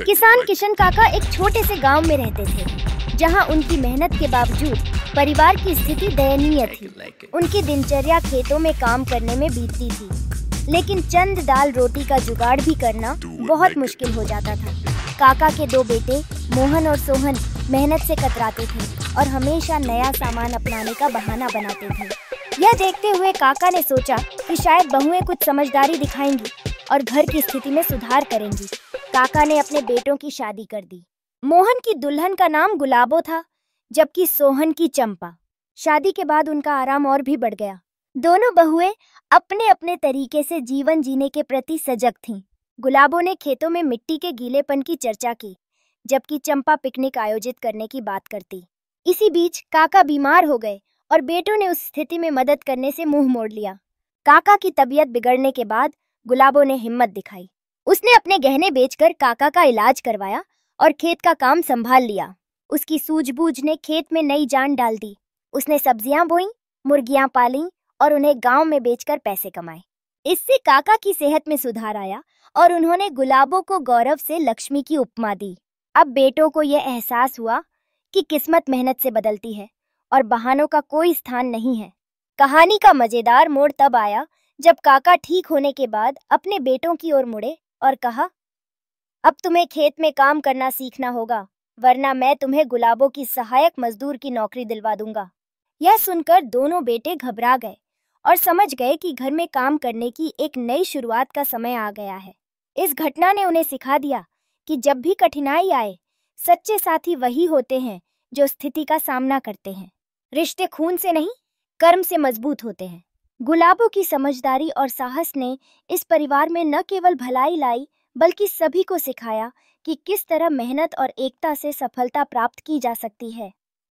किसान किशन काका एक छोटे से गांव में रहते थे, जहां उनकी मेहनत के बावजूद परिवार की स्थिति दयनीय थी। उनकी दिनचर्या खेतों में काम करने में बीतती थी, लेकिन चंद दाल रोटी का जुगाड़ भी करना बहुत मुश्किल हो जाता था। काका के दो बेटे मोहन और सोहन मेहनत से कतराते थे और हमेशा नया सामान अपनाने का बहाना बनाते थे। यह देखते हुए काका ने सोचा कि शायद बहुएं कुछ समझदारी दिखाएंगी और घर की स्थिति में सुधार करेंगी। काका ने अपने बेटों की शादी कर दी। मोहन की दुल्हन का नाम गुलाबो था, जबकि सोहन की चंपा। शादी के बाद उनका आराम और भी बढ़ गया। दोनों बहुएं अपने अपने तरीके से जीवन जीने के प्रति सजग थीं। गुलाबो ने खेतों में मिट्टी के गीलेपन की चर्चा की, जबकि चंपा पिकनिक आयोजित करने की बात करती। इसी बीच काका बीमार हो गए और बेटों ने उस स्थिति में मदद करने से मुंह मोड़ लिया। काका की तबीयत बिगड़ने के बाद गुलाबो ने हिम्मत दिखाई। उसने अपने गहने बेचकर काका का इलाज करवाया और खेत का काम संभाल लिया। उसकी सूझबूझ ने खेत में नई जान डाल दी। उसने सब्जियां बोईं, मुर्गियां पालीं और उन्हें गांव में बेचकर पैसे कमाए। इससे काका की सेहत में सुधार आया और उन्होंने गुलाबो को गौरव से लक्ष्मी की उपमा दी। अब बेटों को यह एहसास हुआ कि किस्मत मेहनत से बदलती है और बहानों का कोई स्थान नहीं है। कहानी का मजेदार मोड़ तब आया जब काका ठीक होने के बाद अपने बेटों की ओर मुड़े और कहा, अब तुम्हें खेत में काम करना सीखना होगा, वरना मैं तुम्हें गुलाबों की सहायक मजदूर की नौकरी दिलवा दूंगा। यह सुनकर दोनों बेटे घबरा गए और समझ गए कि घर में काम करने की एक नई शुरुआत का समय आ गया है। इस घटना ने उन्हें सिखा दिया कि जब भी कठिनाई आए, सच्चे साथी वही होते हैं जो स्थिति का सामना करते हैं। रिश्ते खून से नहीं, कर्म से मजबूत होते हैं। गुलाबों की समझदारी और साहस ने इस परिवार में न केवल भलाई लाई, बल्कि सभी को सिखाया कि किस तरह मेहनत और एकता से सफलता प्राप्त की जा सकती है।